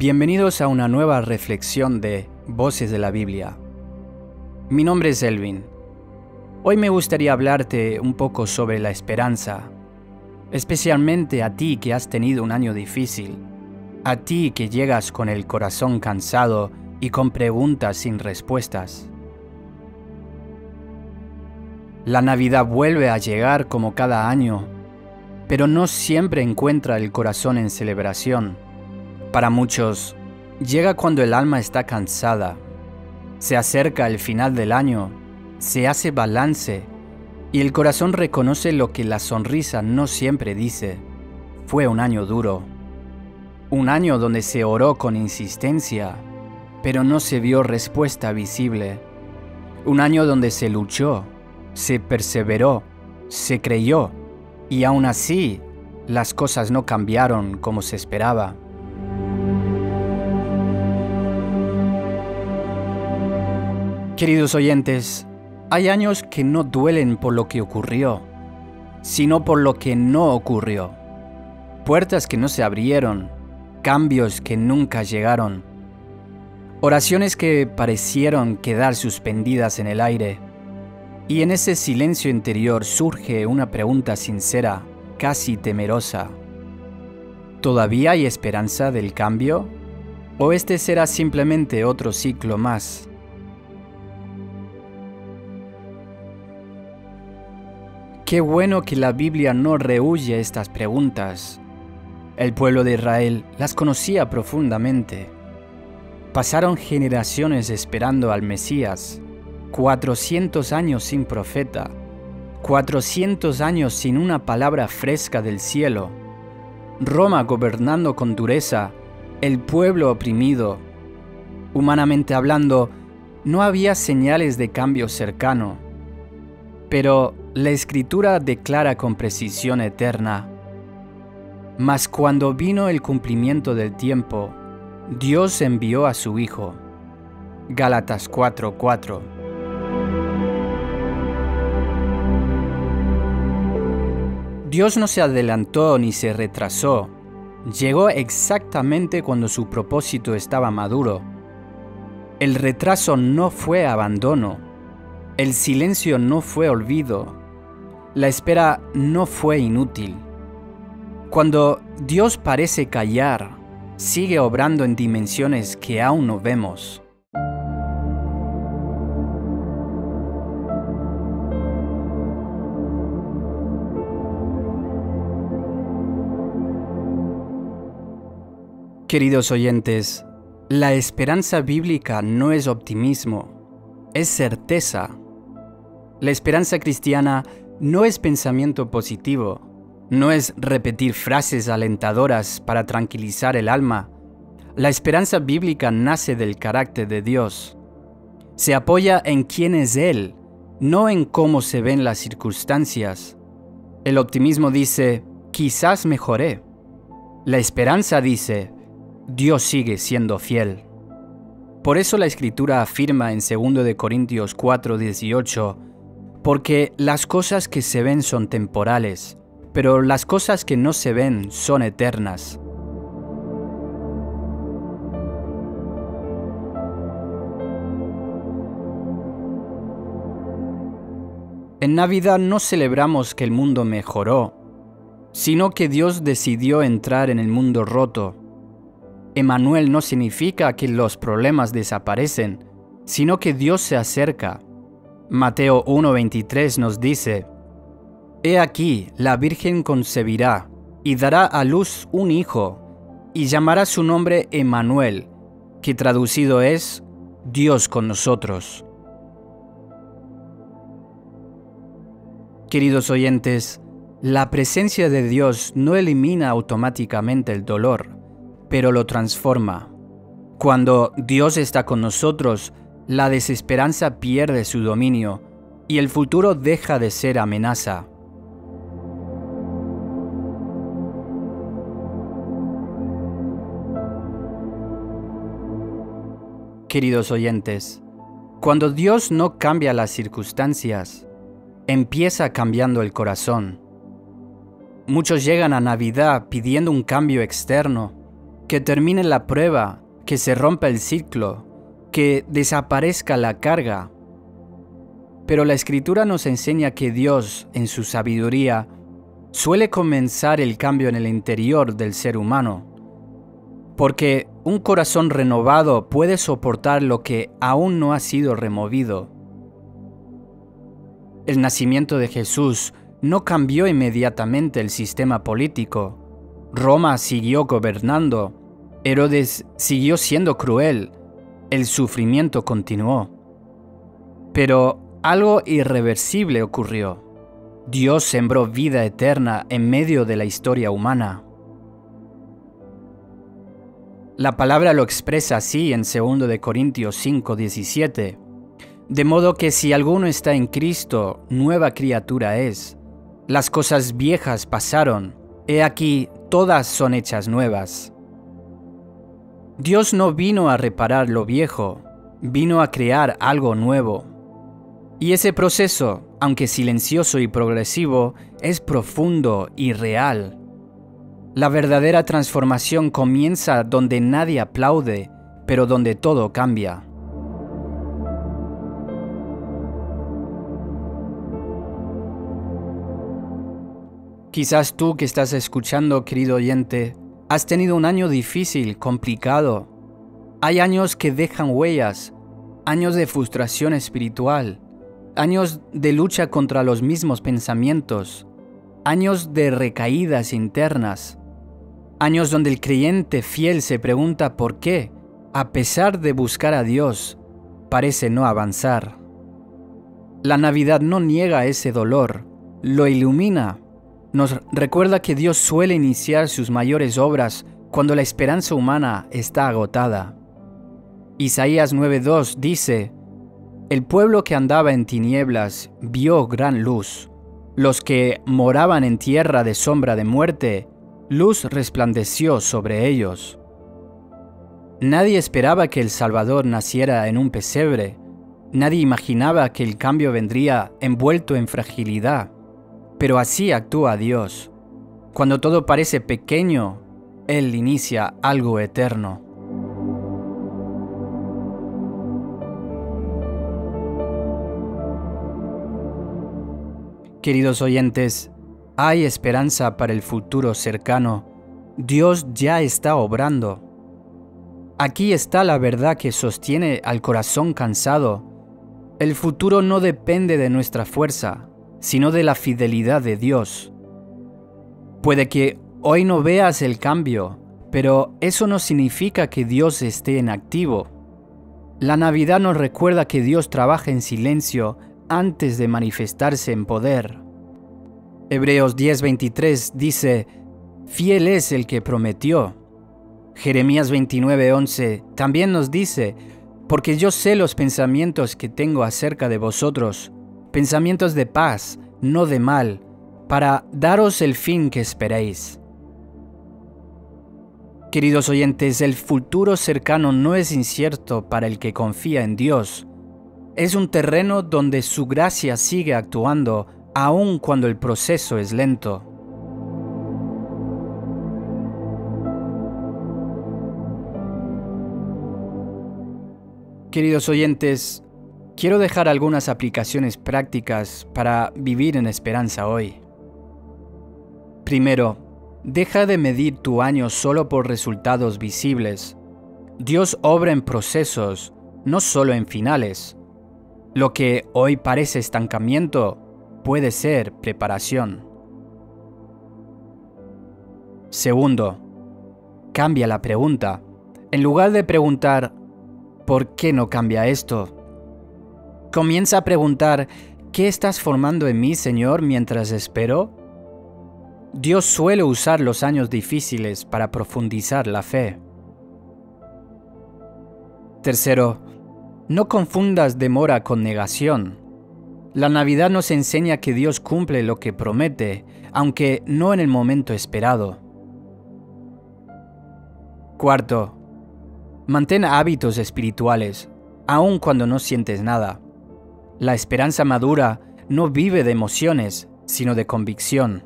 Bienvenidos a una nueva reflexión de Voces de la Biblia. Mi nombre es Elvin. Hoy me gustaría hablarte un poco sobre la esperanza, especialmente a ti que has tenido un año difícil, a ti que llegas con el corazón cansado y con preguntas sin respuestas. La Navidad vuelve a llegar como cada año, pero no siempre encuentra el corazón en celebración. Para muchos, llega cuando el alma está cansada, se acerca el final del año, se hace balance y el corazón reconoce lo que la sonrisa no siempre dice. Fue un año duro, un año donde se oró con insistencia, pero no se vio respuesta visible. Un año donde se luchó, se perseveró, se creyó y aún así las cosas no cambiaron como se esperaba. Queridos oyentes, hay años que no duelen por lo que ocurrió, sino por lo que no ocurrió. Puertas que no se abrieron, cambios que nunca llegaron, oraciones que parecieron quedar suspendidas en el aire. Y en ese silencio interior surge una pregunta sincera, casi temerosa. ¿Todavía hay esperanza del cambio? ¿O este será simplemente otro ciclo más? Qué bueno que la Biblia no rehúye estas preguntas. El pueblo de Israel las conocía profundamente. Pasaron generaciones esperando al Mesías, 400 años sin profeta, 400 años sin una palabra fresca del cielo, Roma gobernando con dureza, el pueblo oprimido. Humanamente hablando, no había señales de cambio cercano, pero la Escritura declara con precisión eterna: mas cuando vino el cumplimiento del tiempo, Dios envió a su Hijo. Gálatas 4:4. Dios no se adelantó ni se retrasó. Llegó exactamente cuando su propósito estaba maduro. El retraso no fue abandono. El silencio no fue olvido. La espera no fue inútil. Cuando Dios parece callar, sigue obrando en dimensiones que aún no vemos. Queridos oyentes, la esperanza bíblica no es optimismo, es certeza. La esperanza cristiana no es pensamiento positivo, no es repetir frases alentadoras para tranquilizar el alma. La esperanza bíblica nace del carácter de Dios. Se apoya en quién es Él, no en cómo se ven las circunstancias. El optimismo dice, quizás mejoré. La esperanza dice, Dios sigue siendo fiel. Por eso la Escritura afirma en 2 Corintios 4:18, porque las cosas que se ven son temporales, pero las cosas que no se ven son eternas. En Navidad no celebramos que el mundo mejoró, sino que Dios decidió entrar en el mundo roto. Emmanuel no significa que los problemas desaparecen, sino que Dios se acerca. Mateo 1:23 nos dice: He aquí, la Virgen concebirá y dará a luz un hijo, y llamará su nombre Emmanuel, que traducido es Dios con nosotros. Queridos oyentes, la presencia de Dios no elimina automáticamente el dolor, pero lo transforma. Cuando Dios está con nosotros, la desesperanza pierde su dominio y el futuro deja de ser amenaza. Queridos oyentes, cuando Dios no cambia las circunstancias, empieza cambiando el corazón. Muchos llegan a Navidad pidiendo un cambio externo, que termine la prueba, que se rompa el ciclo, que desaparezca la carga. Pero la Escritura nos enseña que Dios, en su sabiduría, suele comenzar el cambio en el interior del ser humano, porque un corazón renovado puede soportar lo que aún no ha sido removido. El nacimiento de Jesús no cambió inmediatamente el sistema político. Roma siguió gobernando, Herodes siguió siendo cruel, el sufrimiento continuó. Pero algo irreversible ocurrió. Dios sembró vida eterna en medio de la historia humana. La palabra lo expresa así en 2 de Corintios 5:17. De modo que si alguno está en Cristo, nueva criatura es. Las cosas viejas pasaron, he aquí, todas son hechas nuevas. Dios no vino a reparar lo viejo, vino a crear algo nuevo. Y ese proceso, aunque silencioso y progresivo, es profundo y real. La verdadera transformación comienza donde nadie aplaude, pero donde todo cambia. Quizás tú que estás escuchando, querido oyente, has tenido un año difícil, complicado. Hay años que dejan huellas, años de frustración espiritual, años de lucha contra los mismos pensamientos, años de recaídas internas, años donde el creyente fiel se pregunta por qué, a pesar de buscar a Dios, parece no avanzar. La Navidad no niega ese dolor, lo ilumina. Nos recuerda que Dios suele iniciar sus mayores obras cuando la esperanza humana está agotada. Isaías 9:2 dice: El pueblo que andaba en tinieblas vio gran luz. Los que moraban en tierra de sombra de muerte, luz resplandeció sobre ellos. Nadie esperaba que el Salvador naciera en un pesebre. Nadie imaginaba que el cambio vendría envuelto en fragilidad. Pero así actúa Dios. Cuando todo parece pequeño, Él inicia algo eterno. Queridos oyentes, hay esperanza para el futuro cercano. Dios ya está obrando. Aquí está la verdad que sostiene al corazón cansado. El futuro no depende de nuestra fuerza, sino de la fidelidad de Dios. Puede que hoy no veas el cambio, pero eso no significa que Dios esté inactivo. La Navidad nos recuerda que Dios trabaja en silencio antes de manifestarse en poder. Hebreos 10:23 dice: Fiel es el que prometió. Jeremías 29:11 también nos dice: Porque yo sé los pensamientos que tengo acerca de vosotros, pensamientos de paz, no de mal, para daros el fin que esperéis. Queridos oyentes, el futuro cercano no es incierto para el que confía en Dios. Es un terreno donde su gracia sigue actuando, aun cuando el proceso es lento. Queridos oyentes, quiero dejar algunas aplicaciones prácticas para vivir en esperanza hoy. Primero, deja de medir tu año solo por resultados visibles. Dios obra en procesos, no solo en finales. Lo que hoy parece estancamiento puede ser preparación. Segundo, cambia la pregunta. En lugar de preguntar ¿por qué no cambia esto?, comienza a preguntar ¿qué estás formando en mí, Señor, mientras espero? Dios suele usar los años difíciles para profundizar la fe. Tercero, no confundas demora con negación. La Navidad nos enseña que Dios cumple lo que promete, aunque no en el momento esperado. Cuarto, mantén hábitos espirituales, aun cuando no sientes nada. La esperanza madura no vive de emociones, sino de convicción.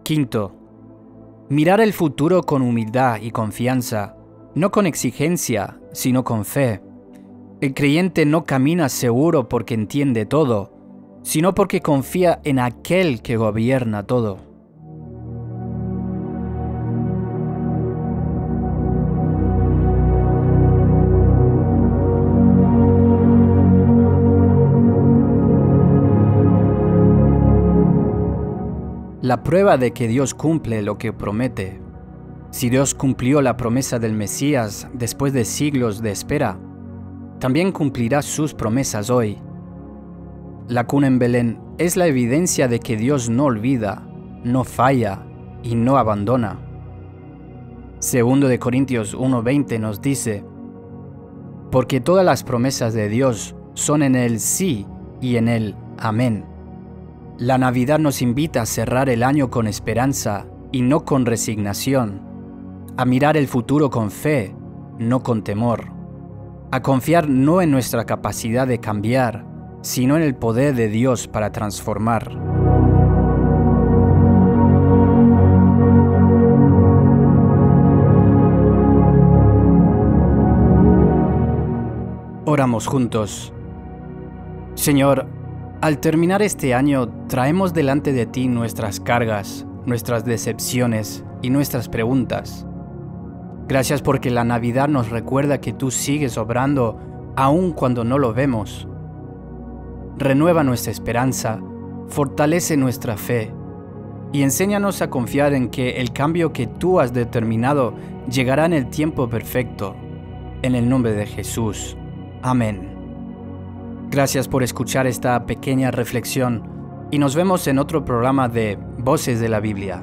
Quinto, Mirar el futuro con humildad y confianza, no con exigencia, sino con fe. El creyente no camina seguro porque entiende todo, sino porque confía en aquel que gobierna todo. La prueba de que Dios cumple lo que promete. Si Dios cumplió la promesa del Mesías después de siglos de espera, también cumplirá sus promesas hoy. La cuna en Belén es la evidencia de que Dios no olvida, no falla y no abandona. 2 Corintios 1:20 nos dice: porque todas las promesas de Dios son en el sí y en el amén. La Navidad nos invita a cerrar el año con esperanza y no con resignación, a mirar el futuro con fe, no con temor, a confiar no en nuestra capacidad de cambiar, sino en el poder de Dios para transformar. Oramos juntos. Señor, al terminar este año, traemos delante de ti nuestras cargas, nuestras decepciones y nuestras preguntas. Gracias porque la Navidad nos recuerda que tú sigues obrando aun cuando no lo vemos. Renueva nuestra esperanza, fortalece nuestra fe y enséñanos a confiar en que el cambio que tú has determinado llegará en el tiempo perfecto. En el nombre de Jesús. Amén. Gracias por escuchar esta pequeña reflexión y nos vemos en otro programa de Voces de la Biblia.